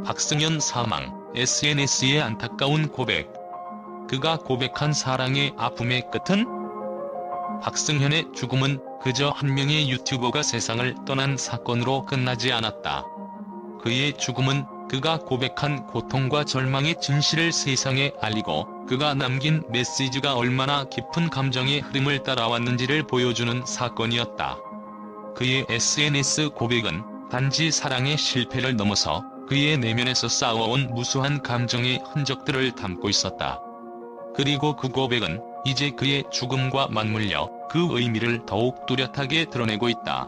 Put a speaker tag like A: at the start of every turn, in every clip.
A: 박승현 사망, SNS의 안타까운 고백. 그가 고백한 사랑의 아픔의 끝은? 박승현의 죽음은 그저 한 명의 유튜버가 세상을 떠난 사건으로 끝나지 않았다. 그의 죽음은 그가 고백한 고통과 절망의 진실을 세상에 알리고 그가 남긴 메시지가 얼마나 깊은 감정의 흐름을 따라왔는지를 보여주는 사건이었다. 그의 SNS 고백은 단지 사랑의 실패를 넘어서 그의 내면에서 쌓아온 무수한 감정의 흔적들을 담고 있었다. 그리고 그 고백은 이제 그의 죽음과 맞물려 그 의미를 더욱 뚜렷하게 드러내고 있다.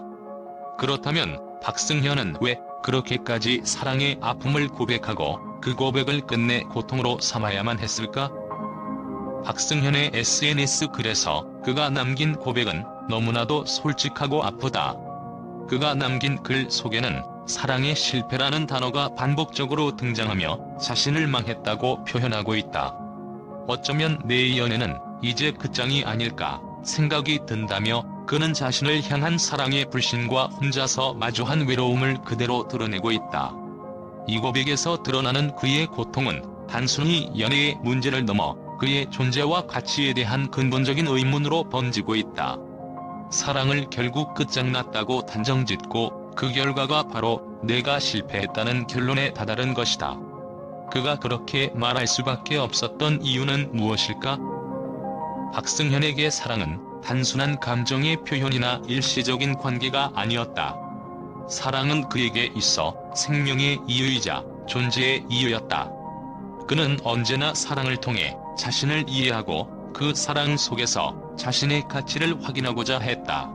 A: 그렇다면 박승현은 왜 그렇게까지 사랑의 아픔을 고백하고 그 고백을 끝내 고통으로 삼아야만 했을까? 박승현의 SNS 글에서 그가 남긴 고백은 너무나도 솔직하고 아프다. 그가 남긴 글 속에는 사랑의 실패라는 단어가 반복적으로 등장하며 자신을 망했다고 표현하고 있다. 어쩌면 내 연애는 이제 끝장이 아닐까 생각이 든다며 그는 자신을 향한 사랑의 불신과 혼자서 마주한 외로움을 그대로 드러내고 있다. 이 고백에서 드러나는 그의 고통은 단순히 연애의 문제를 넘어 그의 존재와 가치에 대한 근본적인 의문으로 번지고 있다. 사랑을 결국 끝장났다고 단정짓고 그 결과가 바로 내가 실패했다는 결론에 다다른 것이다. 그가 그렇게 말할 수밖에 없었던 이유는 무엇일까? 박승현에게 사랑은 단순한 감정의 표현이나 일시적인 관계가 아니었다. 사랑은 그에게 있어 생명의 이유이자 존재의 이유였다. 그는 언제나 사랑을 통해 자신을 이해하고 그 사랑 속에서 자신의 가치를 확인하고자 했다.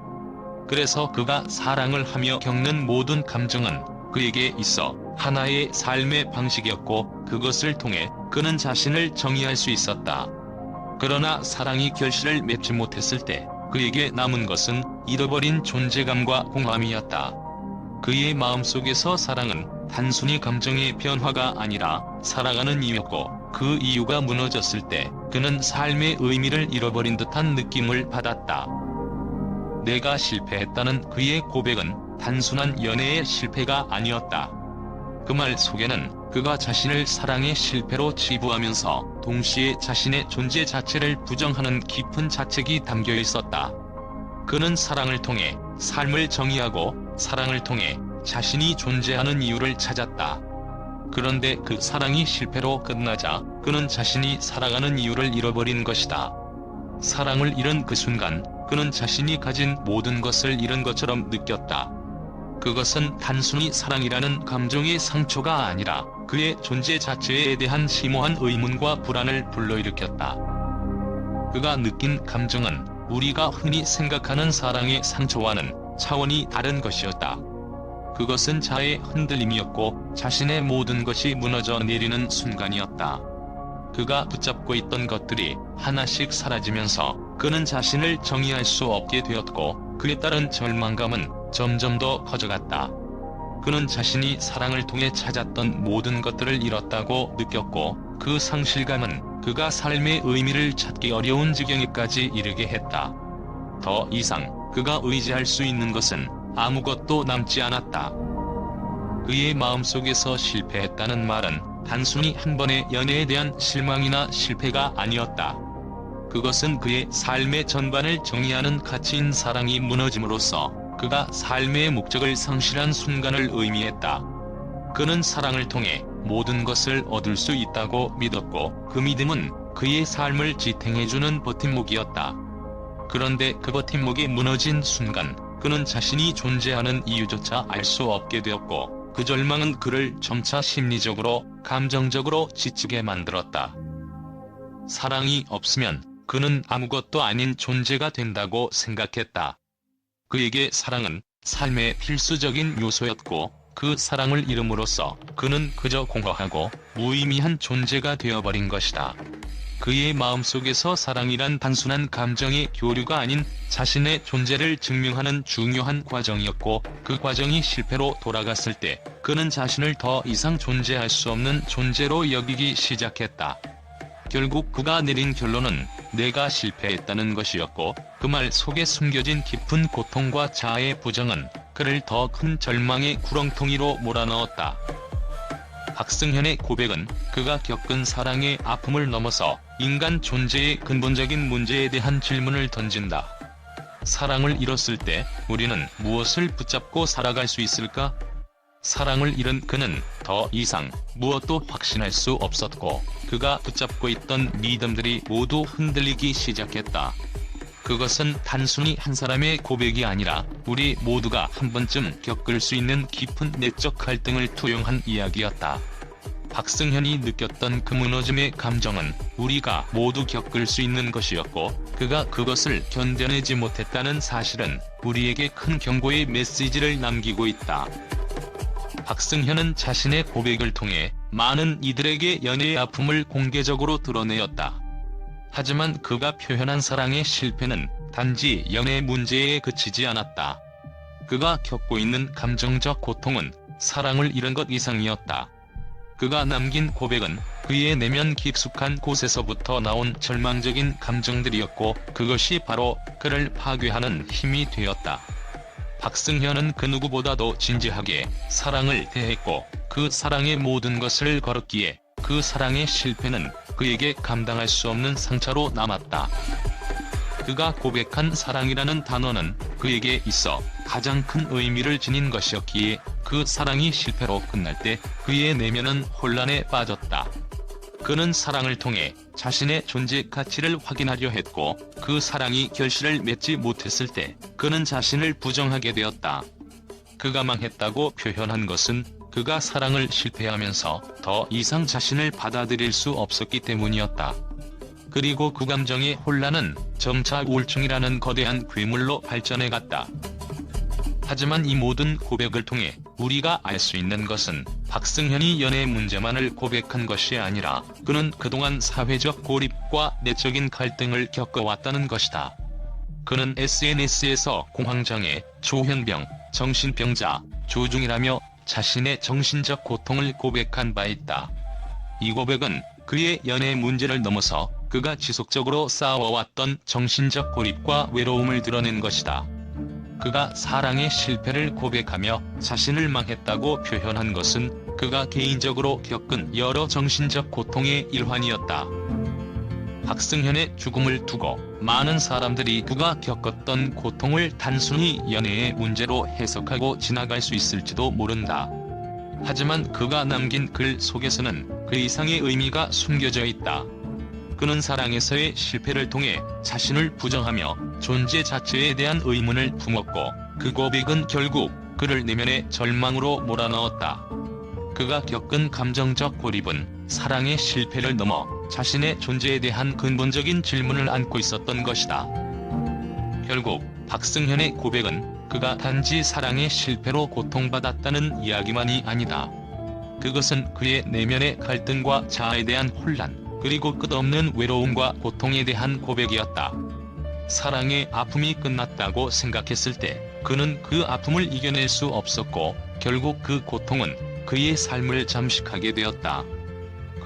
A: 그래서 그가 사랑을 하며 겪는 모든 감정은 그에게 있어 하나의 삶의 방식이었고 그것을 통해 그는 자신을 정의할 수 있었다. 그러나 사랑이 결실을 맺지 못했을 때 그에게 남은 것은 잃어버린 존재감과 공허함이었다. 그의 마음속에서 사랑은 단순히 감정의 변화가 아니라 살아가는 이유였고 그 이유가 무너졌을 때 그는 삶의 의미를 잃어버린 듯한 느낌을 받았다. 내가 실패했다는 그의 고백은 단순한 연애의 실패가 아니었다. 그 말 속에는 그가 자신을 사랑의 실패로 치부하면서 동시에 자신의 존재 자체를 부정하는 깊은 자책이 담겨 있었다. 그는 사랑을 통해 삶을 정의하고 사랑을 통해 자신이 존재하는 이유를 찾았다. 그런데 그 사랑이 실패로 끝나자 그는 자신이 살아가는 이유를 잃어버린 것이다. 사랑을 잃은 그 순간 그는 자신이 가진 모든 것을 잃은 것처럼 느꼈다. 그것은 단순히 사랑이라는 감정의 상처가 아니라 그의 존재 자체에 대한 심오한 의문과 불안을 불러일으켰다. 그가 느낀 감정은 우리가 흔히 생각하는 사랑의 상처와는 차원이 다른 것이었다. 그것은 자아의 흔들림이었고 자신의 모든 것이 무너져 내리는 순간이었다. 그가 붙잡고 있던 것들이 하나씩 사라지면서 그는 자신을 정의할 수 없게 되었고 그에 따른 절망감은 점점 더 커져갔다. 그는 자신이 사랑을 통해 찾았던 모든 것들을 잃었다고 느꼈고 그 상실감은 그가 삶의 의미를 찾기 어려운 지경에까지 이르게 했다. 더 이상 그가 의지할 수 있는 것은 아무것도 남지 않았다. 그의 마음속에서 실패했다는 말은 단순히 한 번의 연애에 대한 실망이나 실패가 아니었다. 그것은 그의 삶의 전반을 정의하는 가치인 사랑이 무너짐으로써 그가 삶의 목적을 상실한 순간을 의미했다. 그는 사랑을 통해 모든 것을 얻을 수 있다고 믿었고 그 믿음은 그의 삶을 지탱해주는 버팀목이었다. 그런데 그 버팀목이 무너진 순간 그는 자신이 존재하는 이유조차 알 수 없게 되었고 그 절망은 그를 점차 심리적으로 감정적으로 지치게 만들었다. 사랑이 없으면 그는 아무것도 아닌 존재가 된다고 생각했다. 그에게 사랑은 삶의 필수적인 요소였고 그 사랑을 잃음으로써 그는 그저 공허하고 무의미한 존재가 되어버린 것이다. 그의 마음속에서 사랑이란 단순한 감정의 교류가 아닌 자신의 존재를 증명하는 중요한 과정이었고 그 과정이 실패로 돌아갔을 때 그는 자신을 더 이상 존재할 수 없는 존재로 여기기 시작했다. 결국 그가 내린 결론은 내가 실패했다는 것이었고 그 말 속에 숨겨진 깊은 고통과 자아의 부정은 그를 더 큰 절망의 구렁텅이로 몰아넣었다. 박승현의 고백은 그가 겪은 사랑의 아픔을 넘어서 인간 존재의 근본적인 문제에 대한 질문을 던진다. 사랑을 잃었을 때 우리는 무엇을 붙잡고 살아갈 수 있을까? 사랑을 잃은 그는 더 이상 무엇도 확신할 수 없었고 그가 붙잡고 있던 믿음들이 모두 흔들리기 시작했다. 그것은 단순히 한 사람의 고백이 아니라 우리 모두가 한 번쯤 겪을 수 있는 깊은 내적 갈등을 투영한 이야기였다. 박승현이 느꼈던 그 무너짐의 감정은 우리가 모두 겪을 수 있는 것이었고 그가 그것을 견뎌내지 못했다는 사실은 우리에게 큰 경고의 메시지를 남기고 있다. 박승현은 자신의 고백을 통해 많은 이들에게 연애의 아픔을 공개적으로 드러내었다. 하지만 그가 표현한 사랑의 실패는 단지 연애 문제에 그치지 않았다. 그가 겪고 있는 감정적 고통은 사랑을 잃은 것 이상이었다. 그가 남긴 고백은 그의 내면 깊숙한 곳에서부터 나온 절망적인 감정들이었고 그것이 바로 그를 파괴하는 힘이 되었다. 박승현은 그 누구보다도 진지하게 사랑을 대했고 그 사랑의 모든 것을 걸었기에 그 사랑의 실패는 그에게 감당할 수 없는 상처로 남았다. 그가 고백한 사랑이라는 단어는 그에게 있어 가장 큰 의미를 지닌 것이었기에 그 사랑이 실패로 끝날 때 그의 내면은 혼란에 빠졌다. 그는 사랑을 통해 자신의 존재 가치를 확인하려 했고 그 사랑이 결실을 맺지 못했을 때 그는 자신을 부정하게 되었다. 그가 망했다고 표현한 것은 그가 사랑을 실패하면서 더 이상 자신을 받아들일 수 없었기 때문이었다. 그리고 그 감정의 혼란은 점차 우울증이라는 거대한 괴물로 발전해갔다. 하지만 이 모든 고백을 통해 우리가 알 수 있는 것은 박승현이 연애 문제만을 고백한 것이 아니라 그는 그동안 사회적 고립과 내적인 갈등을 겪어왔다는 것이다. 그는 SNS에서 공황장애, 조현병, 정신병자, 조중이라며 자신의 정신적 고통을 고백한 바 있다. 이 고백은 그의 연애 문제를 넘어서 그가 지속적으로 쌓아왔던 정신적 고립과 외로움을 드러낸 것이다. 그가 사랑의 실패를 고백하며 자신을 망했다고 표현한 것은 그가 개인적으로 겪은 여러 정신적 고통의 일환이었다. 박승현의 죽음을 두고 많은 사람들이 그가 겪었던 고통을 단순히 연애의 문제로 해석하고 지나갈 수 있을지도 모른다. 하지만 그가 남긴 글 속에서는 그 이상의 의미가 숨겨져 있다. 그는 사랑에서의 실패를 통해 자신을 부정하며 존재 자체에 대한 의문을 품었고 그 고백은 결국 그를 내면의 절망으로 몰아넣었다. 그가 겪은 감정적 고립은 사랑의 실패를 넘어 자신의 존재에 대한 근본적인 질문을 안고 있었던 것이다. 결국 박승현의 고백은 그가 단지 사랑의 실패로 고통받았다는 이야기만이 아니다. 그것은 그의 내면의 갈등과 자아에 대한 혼란, 그리고 끝없는 외로움과 고통에 대한 고백이었다. 사랑의 아픔이 끝났다고 생각했을 때 그는 그 아픔을 이겨낼 수 없었고 결국 그 고통은 그의 삶을 잠식하게 되었다.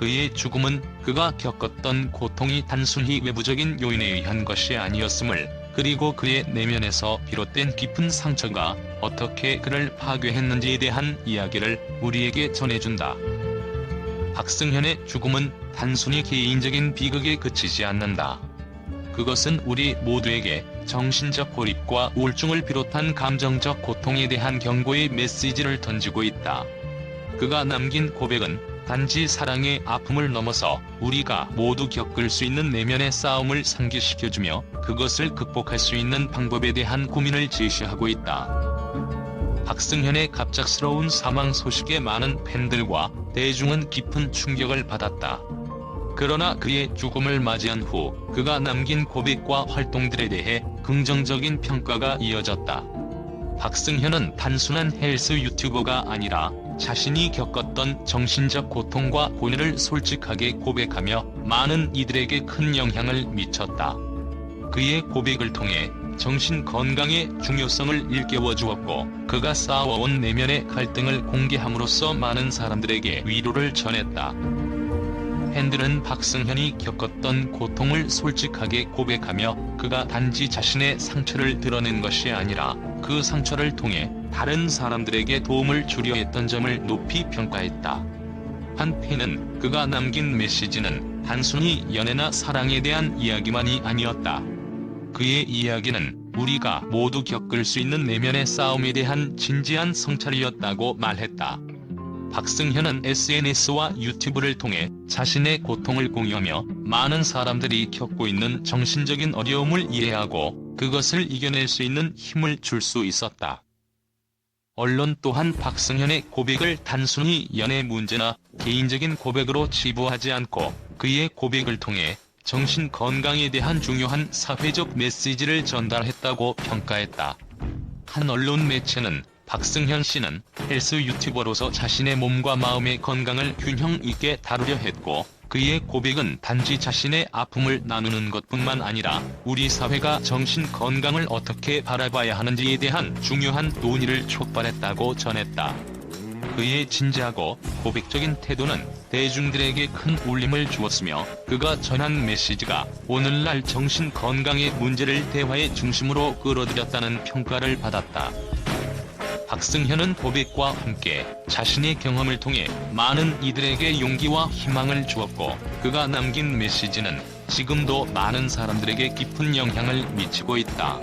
A: 그의 죽음은 그가 겪었던 고통이 단순히 외부적인 요인에 의한 것이 아니었음을, 그리고 그의 내면에서 비롯된 깊은 상처가 어떻게 그를 파괴했는지에 대한 이야기를 우리에게 전해준다. 박승현의 죽음은 단순히 개인적인 비극에 그치지 않는다. 그것은 우리 모두에게 정신적 고립과 우울증을 비롯한 감정적 고통에 대한 경고의 메시지를 던지고 있다. 그가 남긴 고백은 단지 사랑의 아픔을 넘어서 우리가 모두 겪을 수 있는 내면의 싸움을 상기시켜주며 그것을 극복할 수 있는 방법에 대한 고민을 제시하고 있다. 박승현의 갑작스러운 사망 소식에 많은 팬들과 대중은 깊은 충격을 받았다. 그러나 그의 죽음을 맞이한 후 그가 남긴 고백과 활동들에 대해 긍정적인 평가가 이어졌다. 박승현은 단순한 헬스 유튜버가 아니라 자신이 겪었던 정신적 고통과 고뇌를 솔직하게 고백하며 많은 이들에게 큰 영향을 미쳤다. 그의 고백을 통해 정신 건강의 중요성을 일깨워 주었고 그가 쌓아온 내면의 갈등을 공개함으로써 많은 사람들에게 위로를 전했다. 팬들은 박승현이 겪었던 고통을 솔직하게 고백하며 그가 단지 자신의 상처를 드러낸 것이 아니라 그 상처를 통해 다른 사람들에게 도움을 주려 했던 점을 높이 평가했다. 한편은 그가 남긴 메시지는 단순히 연애나 사랑에 대한 이야기만이 아니었다. 그의 이야기는 우리가 모두 겪을 수 있는 내면의 싸움에 대한 진지한 성찰이었다고 말했다. 박승현은 SNS와 유튜브를 통해 자신의 고통을 공유하며 많은 사람들이 겪고 있는 정신적인 어려움을 이해하고 그것을 이겨낼 수 있는 힘을 줄 수 있었다. 언론 또한 박승현의 고백을 단순히 연애 문제나 개인적인 고백으로 치부하지 않고 그의 고백을 통해 정신 건강에 대한 중요한 사회적 메시지를 전달했다고 평가했다. 한 언론 매체는 박승현 씨는 헬스 유튜버로서 자신의 몸과 마음의 건강을 균형 있게 다루려 했고, 그의 고백은 단지 자신의 아픔을 나누는 것뿐만 아니라 우리 사회가 정신 건강을 어떻게 바라봐야 하는지에 대한 중요한 논의를 촉발했다고 전했다. 그의 진지하고 고백적인 태도는 대중들에게 큰 울림을 주었으며 그가 전한 메시지가 오늘날 정신 건강의 문제를 대화의 중심으로 끌어들였다는 평가를 받았다. 박승현은 고백과 함께 자신의 경험을 통해 많은 이들에게 용기와 희망을 주었고, 그가 남긴 메시지는 지금도 많은 사람들에게 깊은 영향을 미치고 있다.